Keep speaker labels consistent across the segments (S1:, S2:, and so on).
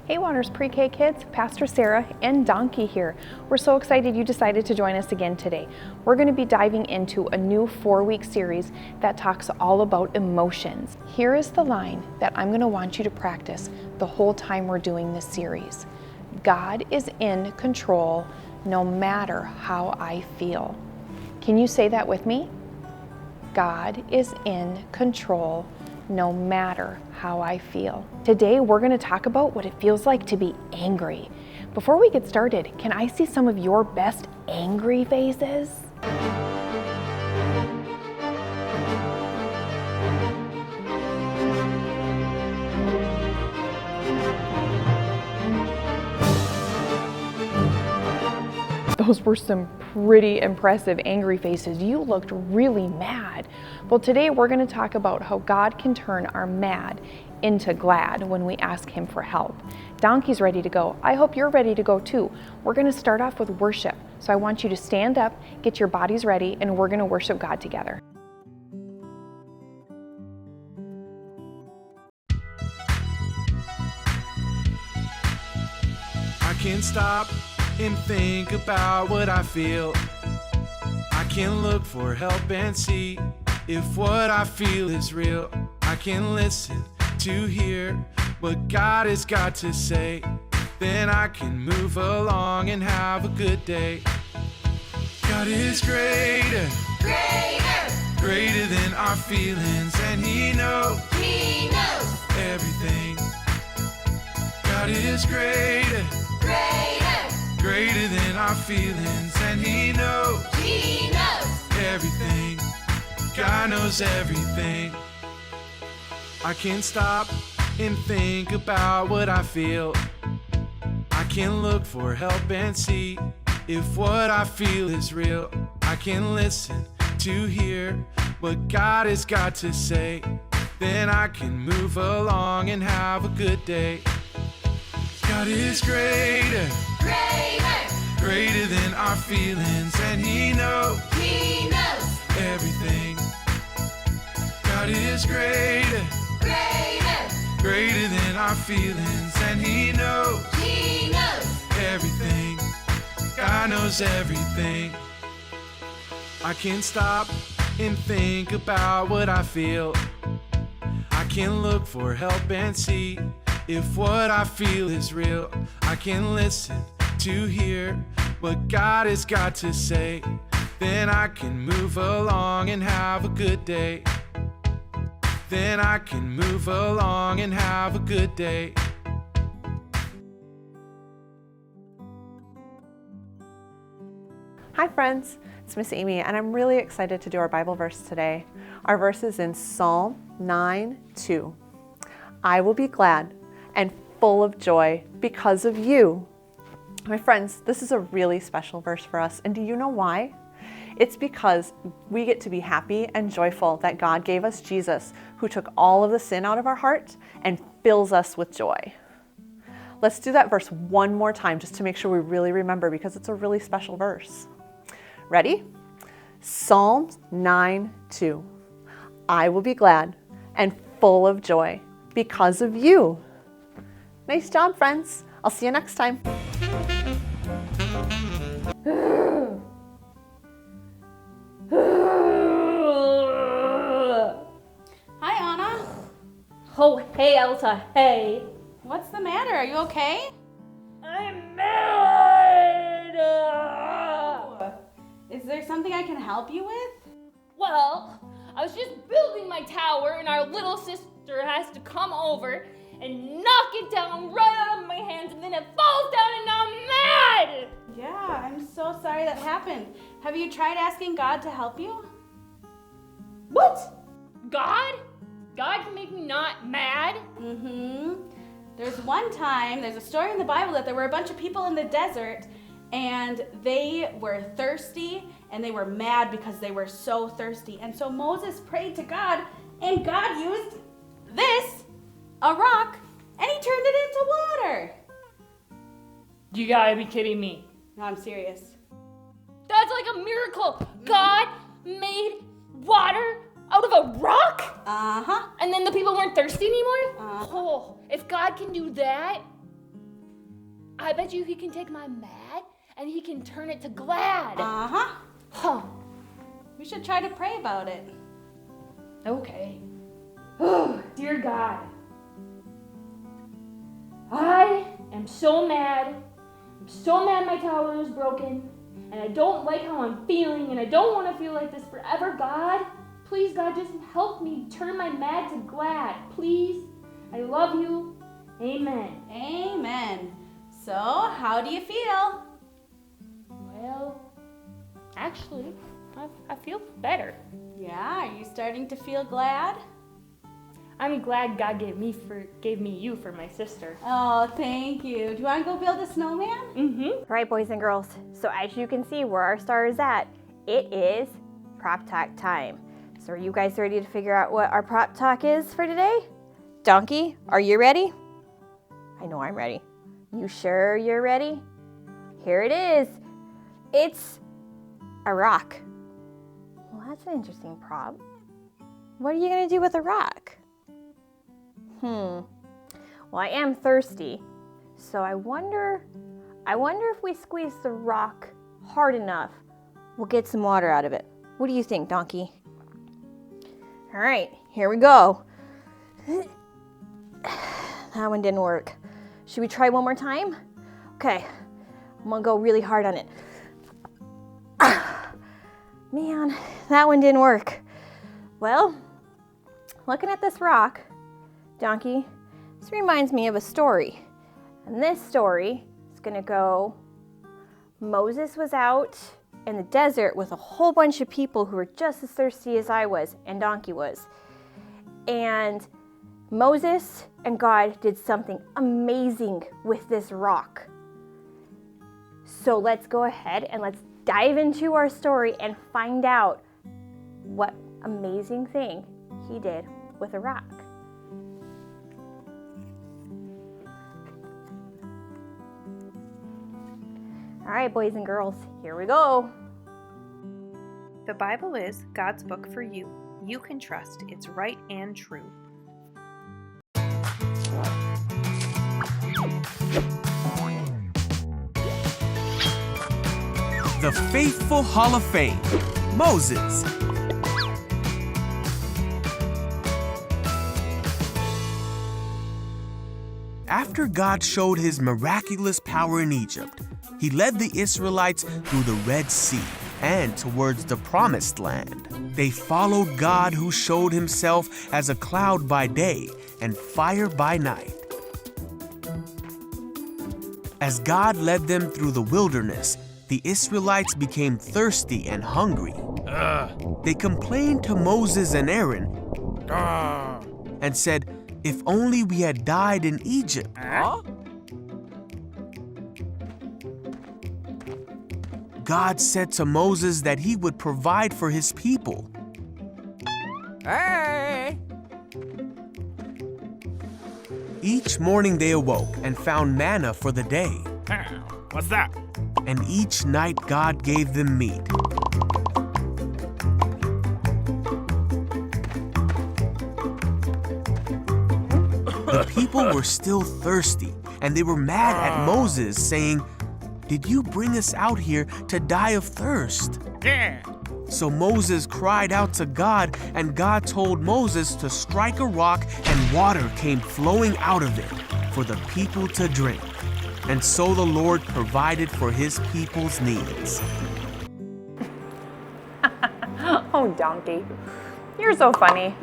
S1: Hey Waters PreK kids, Pastor Sarah and Donkey here. We're so excited you decided to join us again today. We're going to be diving into a new 4-week series that talks all about emotions. Here is the line that I'm going to want you to practice the whole time we're doing this series. God is in control no matter how I feel. Can you say that with me? God is in control no matter how I feel. Today, we're going to talk about what it feels like to be angry. Before we get started, can I see some of your best angry faces? Those were some pretty impressive angry faces. You looked really mad. Well, today we're going to talk about how God can turn our mad into glad when we ask Him for help. Donkey's ready to go. I hope you're ready to go too. We're going to start off with worship. So I want you to stand up, get your bodies ready, and we're going to worship God together.
S2: I can't stop and think about what I feel. I can look for help and see if what I feel is real. I can listen to hear what God has got to say. Then I can move along and have a good day. God is greater, greater than our feelings, and He knows everything. God is greater, greater than our feelings, and He knows everything. God knows everything. I can't stop and think about what I feel. I can look for help and see if what I feel is real. I can listen to hear what God has got to say. Then I can move along and have a good day. God is greater, greater than our feelings, and He knows everything. God is greater, greater than our feelings, and He knows everything. God knows everything. I can't stop and think about what I feel. I can look for help and see if what I feel is real. I can listen to hear what God has got to say. Then I can move along and have a good day. Then I can move along and have a good day.
S3: Hi friends, it's Miss Amy, and I'm really excited to do our Bible verse today. Our verse is in Psalm 9:2. I will be glad and full of joy because of you. My friends, this is a really special verse for us, and do you know why? It's because we get to be happy and joyful that God gave us Jesus, who took all of the sin out of our heart and fills us with joy. Let's do that verse one more time just to make sure we really remember, because it's a really special verse. Ready? Psalm 9:2. I will be glad and full of joy because of you. Nice job, friends. I'll see you next time.
S4: Hi, Anna.
S5: Oh, hey, Elsa, hey.
S4: What's the matter? Are you okay?
S5: I'm mad!
S4: Is there something I can help you with?
S5: Well, I was just building my tower and our little sister has to come over and knock it down right out of my hands, and then it falls down and now I'm mad!
S4: Yeah, I'm so sorry that happened. Have you tried asking God to help you?
S5: What? God? God can make me not mad?
S4: There's a story in the Bible that there were a bunch of people in the desert, and they were thirsty, and they were mad because they were so thirsty. And so Moses prayed to God, and God used a rock, and He turned it into water.
S5: You gotta be kidding me.
S4: No, I'm serious.
S5: That's like a miracle. God made water out of a rock?
S4: Uh-huh.
S5: And then the people weren't thirsty anymore?
S4: Uh-huh.
S5: Oh, if God can do that, I bet you he can take my mad and he can turn it to glad.
S4: Uh-huh.
S5: Huh.
S4: We should try to pray about it.
S5: Okay. Oh, dear God. I am so mad. I'm so mad my tower is broken. And I don't like how I'm feeling. And I don't want to feel like this forever, God. Please, God, just help me turn my mad to glad. Please. I love you. Amen.
S4: Amen. So, how do you feel?
S5: Well, actually, I feel better.
S4: Yeah, are you starting to feel glad?
S5: I'm glad God gave me you for my sister.
S4: Oh, thank you. Do you want to go build a snowman?
S5: Mm-hmm.
S1: All right, boys and girls, so as you can see where our star is at, it is prop talk time. So are you guys ready to figure out what our prop talk is for today? Donkey, are you ready? I know I'm ready. You sure you're ready? Here it is. It's a rock. Well, that's an interesting prop. What are you gonna do with a rock? Well, I am thirsty, so I wonder if we squeeze the rock hard enough, we'll get some water out of it. What do you think, Donkey? All right, here we go. That one didn't work. Should we try one more time? Okay, I'm gonna go really hard on it. Man, that one didn't work. Well, looking at this rock, Donkey, this reminds me of a story. And this story is gonna go, Moses was out in the desert with a whole bunch of people who were just as thirsty as I was and Donkey was. And Moses and God did something amazing with this rock. So let's go ahead and let's dive into our story and find out what amazing thing he did with a rock. All right, boys and girls, here we go.
S6: The Bible is God's book for you. You can trust it's right and true.
S2: The Faithful Hall of Fame, Moses. After God showed his miraculous power in Egypt, he led the Israelites through the Red Sea and towards the Promised Land. They followed God, who showed himself as a cloud by day and fire by night. As God led them through the wilderness, the Israelites became thirsty and hungry. They complained to Moses and Aaron and said, "If only we had died in Egypt." God said to Moses that he would provide for his people.
S7: Hey!
S2: Each morning they awoke and found manna for the day.
S7: What's that?
S2: And each night God gave them meat. The people were still thirsty, and they were mad at Moses, saying, "Did you bring us out here to die of thirst?"
S7: Yeah.
S2: So Moses cried out to God, and God told Moses to strike a rock, and water came flowing out of it for the people to drink. And so the Lord provided for his people's needs.
S1: Oh, Donkey, you're so funny.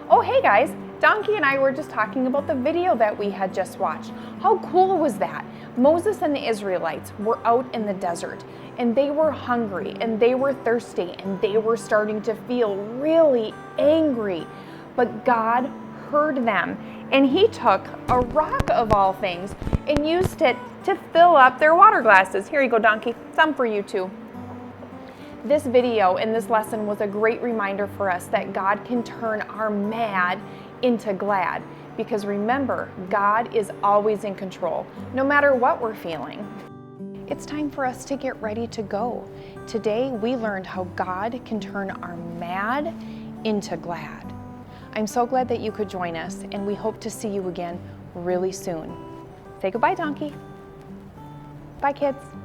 S1: Oh, hey guys, Donkey and I were just talking about the video that we had just watched. How cool was that? Moses and the Israelites were out in the desert, and they were hungry, and they were thirsty, and they were starting to feel really angry. But God heard them, and he took a rock of all things and used it to fill up their water glasses. Here you go, Donkey, some for you too. This video and this lesson was a great reminder for us that God can turn our mad into glad. Because remember, God is always in control, no matter what we're feeling. It's time for us to get ready to go. Today, we learned how God can turn our mad into glad. I'm so glad that you could join us, and we hope to see you again really soon. Say goodbye, Donkey. Bye, kids.